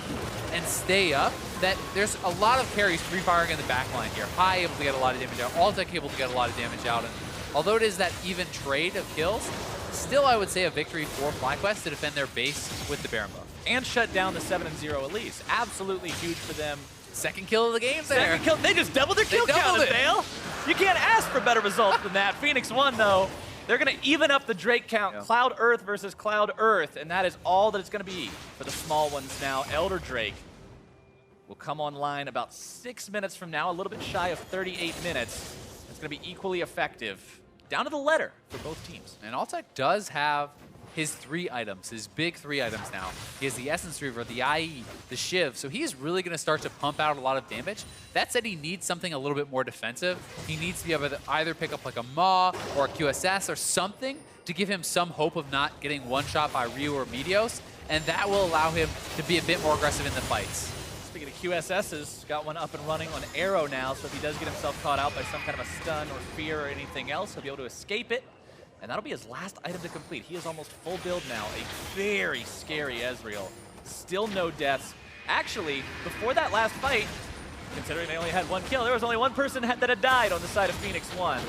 and stay up that there's a lot of carries free firing in the backline here. Hai able to get a lot of damage out, Altec able to get a lot of damage out, and although it is that even trade of kills, still, I would say, a victory for FlyQuest to defend their base with the Baron buff. And shut down the 7-0 Elise. Absolutely huge for them. Second kill of the game there. Second kill. They just doubled their kill count, Azael. You can't ask for better results than that. Phoenix1, though, they're going to even up the Drake count. Yeah. Cloud Earth versus Cloud Earth, and that is all that it's going to be for the small ones now. Elder Drake will come online about 6 minutes from now, a little bit shy of 38 minutes. It's going to be equally effective. Down to the letter for both teams. And Altec does have his 3 items, his big 3 items now. He has the Essence Reaver, the IE, the Shiv, so he's really going to start to pump out a lot of damage. That said, he needs something a little bit more defensive. He needs to be able to either pick up like a Maw or a QSS or something to give him some hope of not getting one-shot by Ryu or Medios, and that will allow him to be a bit more aggressive in the fights. Speaking of QSSs, got one up and running on Arrow now, so if he does get himself caught out by some kind of a stun or fear or anything else, he'll be able to escape it. And that'll be his last item to complete. He is almost full build now. A very scary Ezreal. Still no deaths. Actually, before that last fight, considering they only had 1 kill, there was only 1 person that had died on the side of Phoenix1.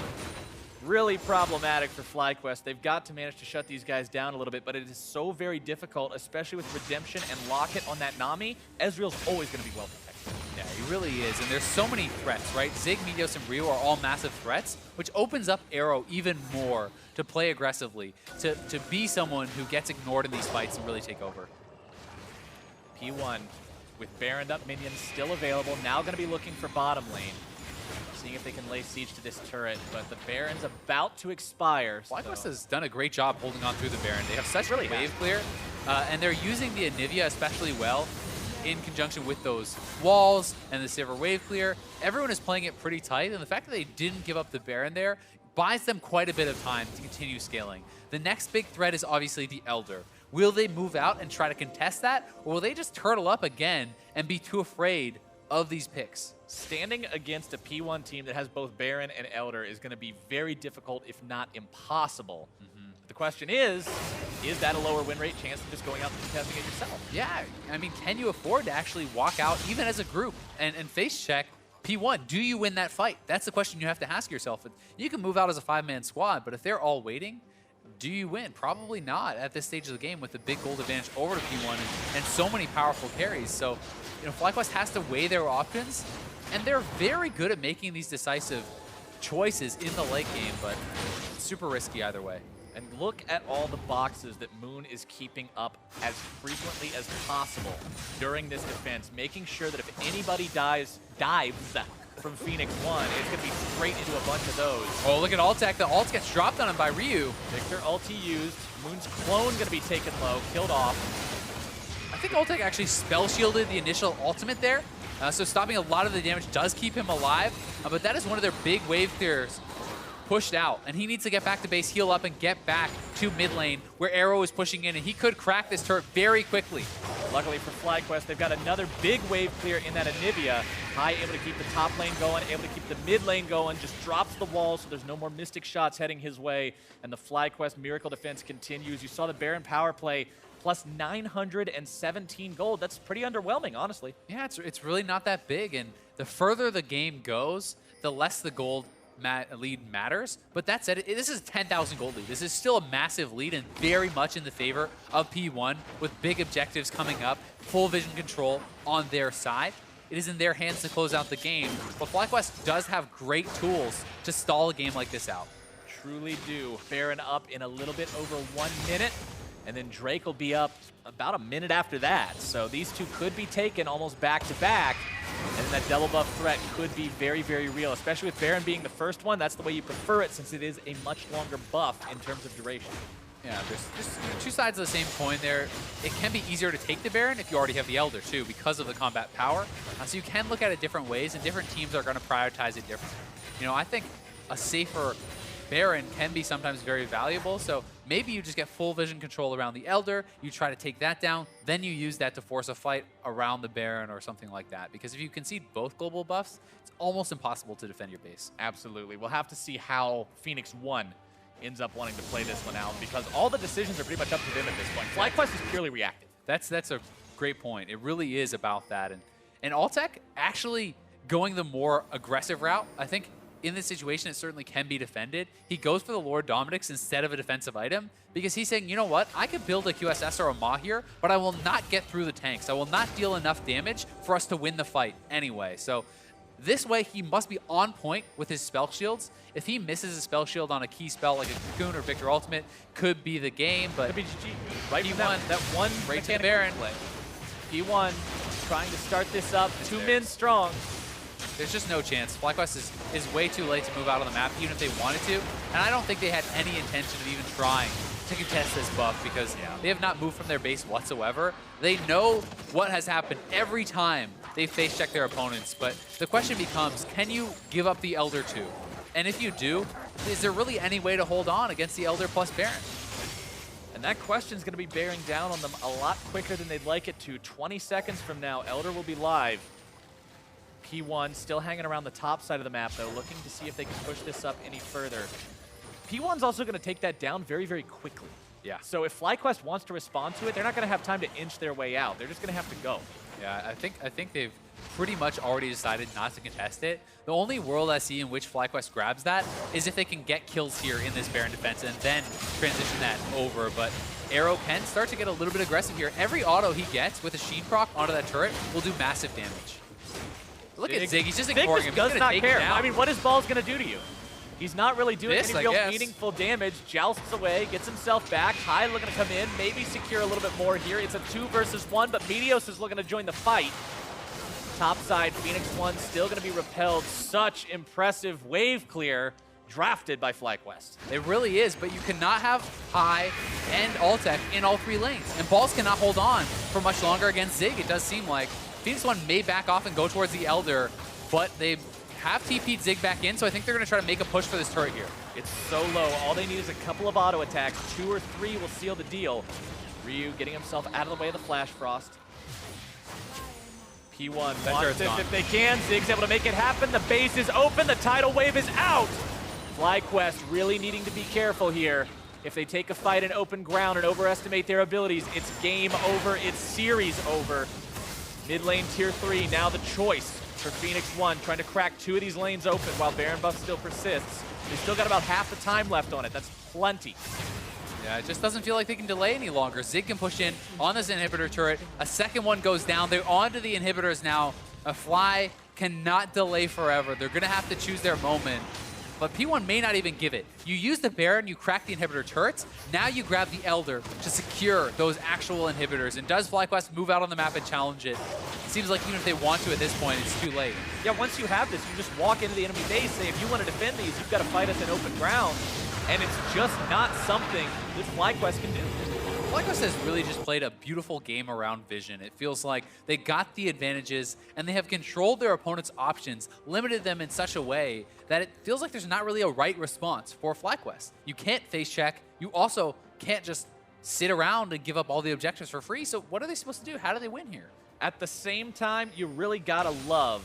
Really problematic for FlyQuest. They've got to manage to shut these guys down a little bit, but it is so very difficult, especially with Redemption and Locket on that Nami. Ezreal's always going to be well protected. Yeah, he really is, and there's so many threats, right? Zig, Medios, and Ryu are all massive threats, which opens up Arrow even more to play aggressively, to be someone who gets ignored in these fights and really take over. P1 with Baroned up minions still available, now going to be looking for bottom lane. Seeing if they can lay siege to this turret, but the Baron's about to expire. FlyQuest has done a great job holding on through the Baron. They have such really wave clear, and they're using the Anivia especially well in conjunction with those walls and the Sivir wave clear. Everyone is playing it pretty tight, and the fact that they didn't give up the Baron there buys them quite a bit of time to continue scaling. The next big threat is obviously the Elder. Will they move out and try to contest that, or will they just turtle up again and be too afraid of these picks? Standing against a P1 team that has both Baron and Elder is going to be very difficult, if not impossible. The question is that a lower win rate chance of just going out and contesting it yourself? Yeah, I mean, can you afford to actually walk out, even as a group, and face check P1? Do you win that fight? That's the question you have to ask yourself. You can move out as a 5-man squad, but if they're all waiting, do you win? Probably not at this stage of the game with the big gold advantage over to P1 and so many powerful carries. So, you know, FlyQuest has to weigh their options, and they're very good at making these decisive choices in the late game, but super risky either way. And look at all the boxes that Moon is keeping up as frequently as possible during this defense, making sure that if anybody dives from Phoenix1, it's going to be straight into a bunch of those. Oh, look at Altec. The ult gets dropped on him by Ryu. Victor ulti used. Moon's clone going to be taken low, killed off. I think Altec actually spell shielded the initial ultimate there, so stopping a lot of the damage does keep him alive, but that is one of their big wave clears pushed out, and he needs to get back to base, heal up, and get back to mid lane where Arrow is pushing in, and he could crack this turret very quickly. Luckily for FlyQuest, they've got another big wave clear in that Anivia. High able to keep the top lane going, able to keep the mid lane going, just drops the wall so there's no more Mystic shots heading his way, and the FlyQuest Miracle defense continues. You saw the Baron power play, plus 917 gold. That's pretty underwhelming, honestly. Yeah, it's really not that big, and the further the game goes, the less the gold lead matters. But that said, this is a 10,000 gold lead. This is still a massive lead and very much in the favor of P1 with big objectives coming up, full vision control on their side. It is in their hands to close out the game, but FlyQuest does have great tools to stall a game like this out. Truly do. Baron up in a little bit over 1 minute, and then Drake will be up about a minute after that. So these two could be taken almost back to back, and that double buff threat could be very, very real, especially with Baron being the first one. That's the way you prefer it, since it is a much longer buff in terms of duration. Yeah, there's just two sides of the same coin there. It can be easier to take the Baron if you already have the Elder too, because of the combat power. So you can look at it different ways, and different teams are going to prioritize it differently. You know, I think a safer Baron can be sometimes very valuable, so maybe you just get full vision control around the Elder, you try to take that down, then you use that to force a fight around the Baron or something like that. Because if you concede both global buffs, it's almost impossible to defend your base. Absolutely. We'll have to see how Phoenix1 ends up wanting to play this one out, because all the decisions are pretty much up to them at this point. FlyQuest is purely reactive. That's a great point. It really is about that. And Altec actually going the more aggressive route, I think in this situation, it certainly can be defended. He goes for the Lord Dominix instead of a defensive item because he's saying, you know what, I could build a QSS or a Maw here, but I will not get through the tanks. I will not deal enough damage for us to win the fight anyway. So this way, he must be on point with his spell shields. If he misses a spell shield on a key spell like a Cocoon or Victor Ultimate, could be the game, but could be GG. Right, that one right to the Baron. P1 trying to start this up, two men strong. There's just no chance. FlyQuest is way too late to move out on the map, even if they wanted to. And I don't think they had any intention of even trying to contest this buff because they have not moved from their base whatsoever. They know what has happened every time they face check their opponents. But the question becomes, can you give up the Elder too? And if you do, is there really any way to hold on against the Elder plus Baron? And that question's going to be bearing down on them a lot quicker than they'd like it to. 20 seconds from now, Elder will be live. P1 still hanging around the top side of the map, though, looking to see if they can push this up any further. P1's also going to take that down very, very quickly. Yeah. So if FlyQuest wants to respond to it, they're not going to have time to inch their way out. They're just going to have to go. Yeah, I think they've pretty much already decided not to contest it. The only world I see in which FlyQuest grabs that is if they can get kills here in this Baron defense and then transition that over. But Arrow can start to get a little bit aggressive here. Every auto he gets with a Sheen proc onto that turret will do massive damage. Look at Zig, he's just ignoring him. Zig does not care. I mean, what is Balls going to do to you? He's not really doing any real meaningful damage. Jousts away, gets himself back. High looking to come in, maybe secure a little bit more here. It's a 2 versus 1, but Medios is looking to join the fight. Top side, Phoenix1 still going to be repelled. Such impressive wave clear drafted by FlyQuest. It really is, but you cannot have High and Altec in all 3 lanes. And Balls cannot hold on for much longer against Zig, it does seem like. Phoenix1 may back off and go towards the Elder, but they have TP'd Zig back in, so I think they're going to try to make a push for this turret here. It's so low. All they need is a couple of auto attacks. 2 or 3 will seal the deal. Ryu getting himself out of the way of the Flash Frost. P1 wants this if they can. Zig's able to make it happen. The base is open. The tidal wave is out. FlyQuest really needing to be careful here. If they take a fight in open ground and overestimate their abilities, it's game over. It's series over. Mid lane tier 3, now the choice for Phoenix1, trying to crack 2 of these lanes open while Baron buff still persists. They still got about half the time left on it. That's plenty. Yeah, it just doesn't feel like they can delay any longer. Zig can push in on this inhibitor turret. A second one goes down. They're onto the inhibitors now. A Fly cannot delay forever. They're going to have to choose their moment. But P1 may not even give it. You use the Baron, you crack the inhibitor turrets. Now you grab the Elder to secure those actual inhibitors. And does FlyQuest move out on the map and challenge it? It seems like even if they want to at this point, it's too late. Yeah, once you have this, you just walk into the enemy base, say, if you want to defend these, you've got to fight us in open ground. And it's just not something that FlyQuest can do. FlyQuest has really just played a beautiful game around vision. It feels like they got the advantages and they have controlled their opponent's options, limited them in such a way that it feels like there's not really a right response for FlyQuest. You can't face check. You also can't just sit around and give up all the objectives for free. So what are they supposed to do? How do they win here? At the same time, you really gotta love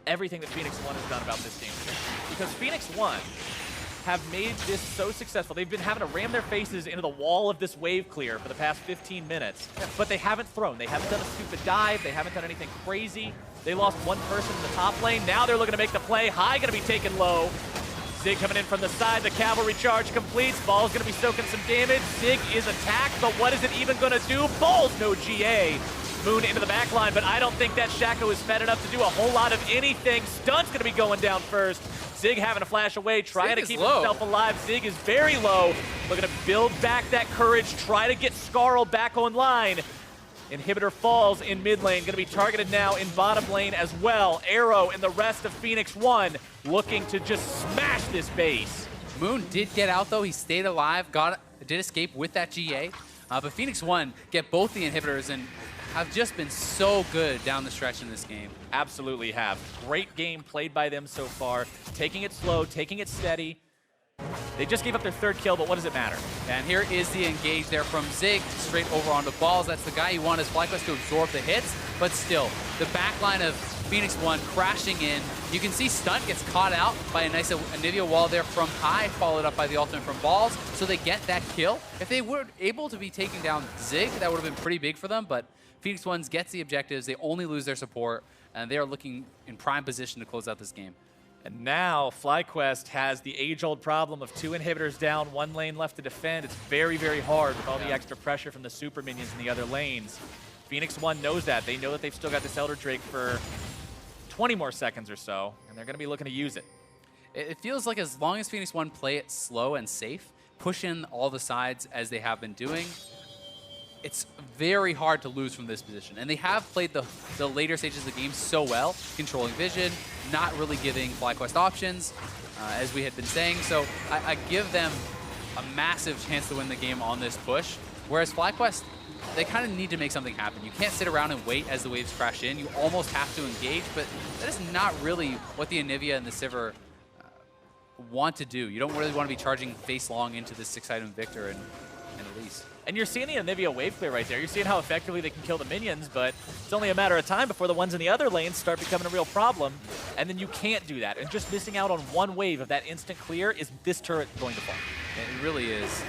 everything that Phoenix1 has done about this game. Because Phoenix1 have made this so successful. They've been having to ram their faces into the wall of this wave clear for the past 15 minutes, but they haven't thrown. They haven't done a stupid dive. They haven't done anything crazy. They lost one person in the top lane. Now they're looking to make the play. High gonna be taken low. Zig coming in from the side. The cavalry charge completes. Ball's gonna be soaking some damage. Zig is attacked, but what is it even gonna do? Ball's no GA. Moon into the back line, but I don't think that Shaco is fed enough to do a whole lot of anything. Stunt's gonna be going down first. Zig having to flash away, trying to keep himself alive. Zig is very low. Looking to build back that courage, try to get Skarl back online. Inhibitor falls in mid lane, gonna be targeted now in bottom lane as well. Arrow and the rest of Phoenix1 looking to just smash this base. Moon did get out though, he stayed alive, did escape with that GA. But Phoenix1 get both the inhibitors and have just been so good down the stretch in this game. Absolutely have. Great game played by them so far. Taking it slow, taking it steady. They just gave up their 3rd kill, but what does it matter? And here is the engage there from Zig, straight over onto Balls. That's the guy you want as FlyQuest to absorb the hits, but still, the backline of Phoenix1 crashing in. You can see Stunt gets caught out by a nice Anivia wall there from High, followed up by the ultimate from Balls, so they get that kill. If they were able to be taking down Zig, that would have been pretty big for them, but Phoenix1 gets the objectives, they only lose their support, and they are looking in prime position to close out this game. And now FlyQuest has the age-old problem of 2 inhibitors down, 1 lane left to defend. It's very, very hard with all the extra pressure from the super minions in the other lanes. Phoenix1 knows that. They know that they've still got this Elder Drake for 20 more seconds or so, and they're going to be looking to use it. It feels like as long as Phoenix1 play it slow and safe, push in all the sides as they have been doing, it's very hard to lose from this position. And they have played the later stages of the game so well, controlling vision, not really giving FlyQuest options, as we had been saying. So I give them a massive chance to win the game on this push, whereas FlyQuest, they kind of need to make something happen. You can't sit around and wait as the waves crash in. You almost have to engage, but that is not really what the Anivia and the Sivir want to do. You don't really want to be charging face long into this 6-item Victor and Elise. And you're seeing the Anivia wave clear right there. You're seeing how effectively they can kill the minions, but it's only a matter of time before the ones in the other lanes start becoming a real problem. And then you can't do that. And just missing out on 1 wave of that instant clear is this turret going to fall. It really is.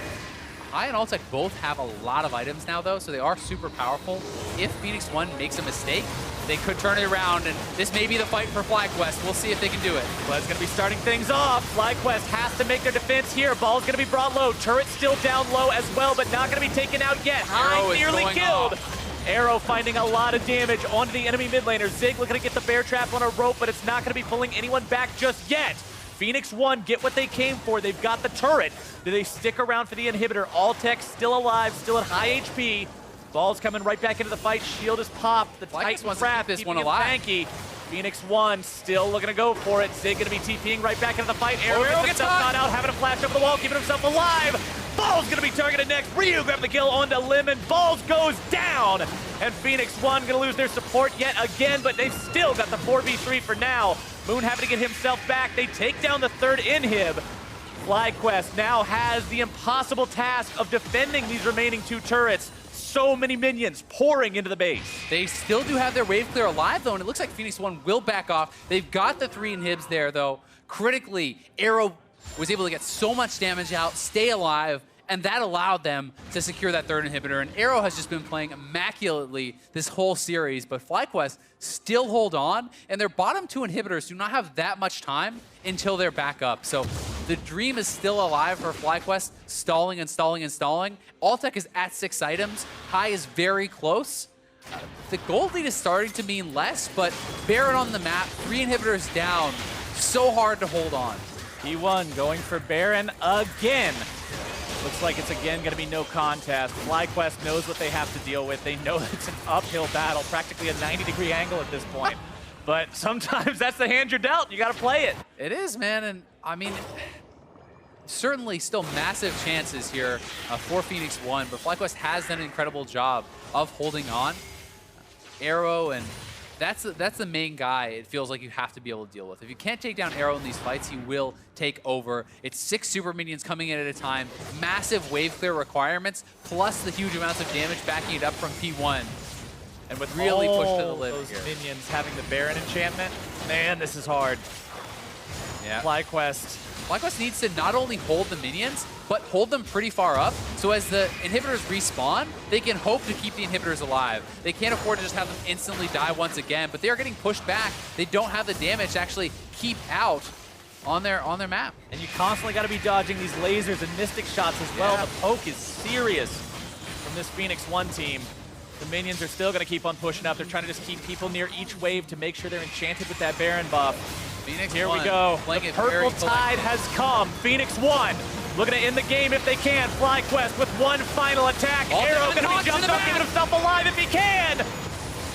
Ahri and Altec both have a lot of items now, though, so they are super powerful. If Phoenix1 makes a mistake, they could turn it around, and this may be the fight for FlyQuest. We'll see if they can do it. Well, it's going to be starting things off. FlyQuest has to make their defense here. Ball's going to be brought low. Turret's still down low as well, but not going to be taken out yet. Ahri nearly killed. Arrow finding a lot of damage onto the enemy mid laner. Zig looking to get the bear trap on a rope, but it's not going to be pulling anyone back just yet. Phoenix1 get what they came for. They've got the turret. Do they stick around for the inhibitor? Altec still alive, still at high HP. Ball's coming right back into the fight. Shield is popped. The Titan trap this one alive. Tanky. Phoenix1 still looking to go for it. Zig going to be TPing right back into the fight. Arrow gets himself caught out, having a flash over the wall, keeping himself alive. Ball's going to be targeted next. Ryu grabbing the kill onto Lemon. Balls goes down. And Phoenix1 going to lose their support yet again, but they've still got the 4v3 for now. Moon having to get himself back. They take down the 3rd inhib. FlyQuest now has the impossible task of defending these remaining 2 turrets. So many minions pouring into the base. They still do have their wave clear alive, though, and it looks like Phoenix1 will back off. They've got the 3 inhibs there, though. Critically, Arrow was able to get so much damage out, stay alive, and that allowed them to secure that 3rd inhibitor. And Arrow has just been playing immaculately this whole series, but FlyQuest still hold on, and their bottom 2 inhibitors do not have that much time until they're back up. So the dream is still alive for FlyQuest, stalling and stalling and stalling. Altec is at 6 items. High is very close. The gold lead is starting to mean less, but Baron on the map, 3 inhibitors down, so hard to hold on. P1 going for Baron again. Looks like it's again going to be no contest. FlyQuest knows what they have to deal with. They know it's an uphill battle, practically a 90-degree angle at this point. But sometimes that's the hand you're dealt. You got to play it. It is, man. And I mean, certainly still massive chances here for Phoenix1, but FlyQuest has done an incredible job of holding on. Arrow, and that's the main guy it feels like you have to be able to deal with. If you can't take down Arrow in these fights, he will take over. It's 6 super minions coming in at a time, massive wave clear requirements, plus the huge amounts of damage backing it up from P1. And with really push to the limit here. Those minions having the Baron enchantment, man, this is hard. Yeah. FlyQuest needs to not only hold the minions, but hold them pretty far up, so as the inhibitors respawn, they can hope to keep the inhibitors alive. They can't afford to just have them instantly die once again, but they are getting pushed back. They don't have the damage to actually keep out on their map. And you constantly got to be dodging these lasers and mystic shots as well. Yeah. The poke is serious from this Phoenix1 team. The minions are still going to keep on pushing up. They're trying to just keep people near each wave to make sure they're enchanted with that Baron buff. Here we go. The purple tide has come. Phoenix1 looking to end the game if they can. FlyQuest with one final attack. Arrow going to be jumped up, keeping himself alive if he can.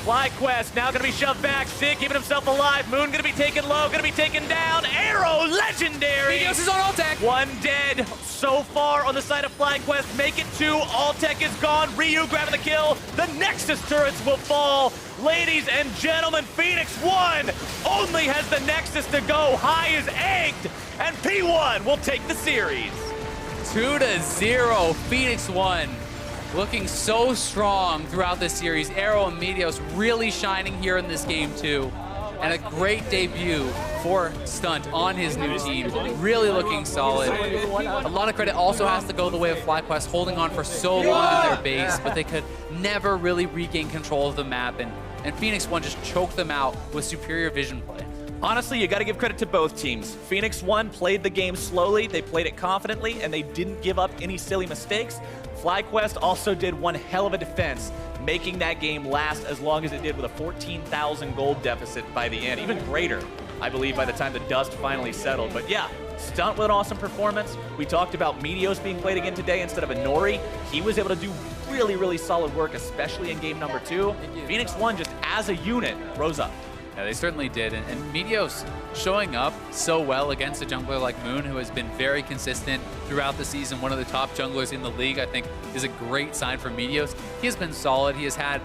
FlyQuest now going to be shoved back. Zig keeping himself alive. Moon going to be taken low, going to be taken down. Arrow, legendary. Medios is on Altec. 1 dead so far on the side of FlyQuest. Make it 2. Altec is gone. Ryu grabbing the kill. The Nexus turrets will fall. Ladies and gentlemen, Phoenix1 only has the Nexus to go. High is egged, and P1 will take the series. 2-0, Phoenix1. Looking so strong throughout this series. Arrow and Medios really shining here in this game too. And a great debut for Stunt on his new team. Really looking solid. A lot of credit also has to go the way of FlyQuest, holding on for so long in their base, but they could never really regain control of the map. And Phoenix1 just choked them out with superior vision play. Honestly, you got to give credit to both teams. Phoenix1 played the game slowly, they played it confidently, and they didn't give up any silly mistakes. FlyQuest also did one hell of a defense, making that game last as long as it did with a 14,000 gold deficit by the end. Even greater, I believe, by the time the dust finally settled. But yeah, Stunt with an awesome performance. We talked about Medios being played again today instead of Inori. He was able to do really, really solid work, especially in game number 2. Phoenix1 just as a unit rose up. Yeah, they certainly did. And Medios showing up so well against a jungler like Moon, who has been very consistent throughout the season, one of the top junglers in the league, I think is a great sign for Medios. He has been solid. He has had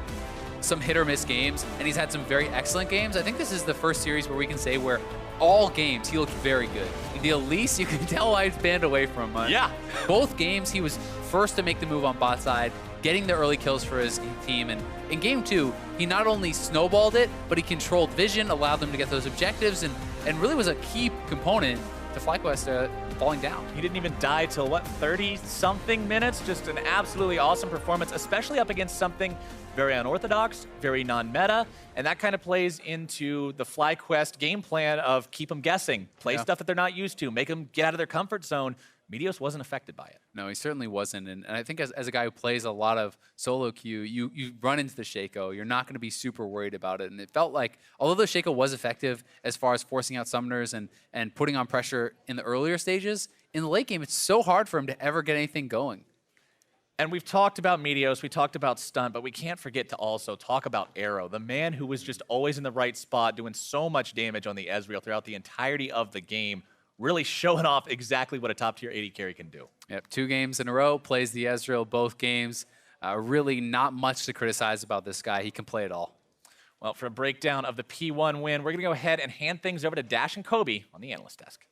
some hit or miss games, and he's had some very excellent games. I think this is the first series where we can say where all games he looked very good. The Elise, you can tell why he's banned away from. Yeah. Both games, he was first to make the move on bot side, getting the early kills for his team. And in game 2, he not only snowballed it, but he controlled vision, allowed them to get those objectives, and really was a key component to FlyQuest falling down. He didn't even die till, what, 30-something minutes? Just an absolutely awesome performance, especially up against something very unorthodox, very non-meta, and that kind of plays into the FlyQuest game plan of keep them guessing, play stuff that they're not used to, make them get out of their comfort zone. Medios wasn't affected by it. No, he certainly wasn't. And I think as a guy who plays a lot of solo queue, you run into the Shaco. You're not going to be super worried about it. And it felt like, although the Shaco was effective as far as forcing out summoners and putting on pressure in the earlier stages, in the late game, it's so hard for him to ever get anything going. And we've talked about Medios, we talked about Stunt, but we can't forget to also talk about Arrow, the man who was just always in the right spot, doing so much damage on the Ezreal throughout the entirety of the game, really showing off exactly what a top-tier AD carry can do. Yep, 2 games in a row, plays the Ezreal both games. Really not much to criticize about this guy. He can play it all. Well, for a breakdown of the P1 win, we're going to go ahead and hand things over to Dash and Kobe on the analyst desk.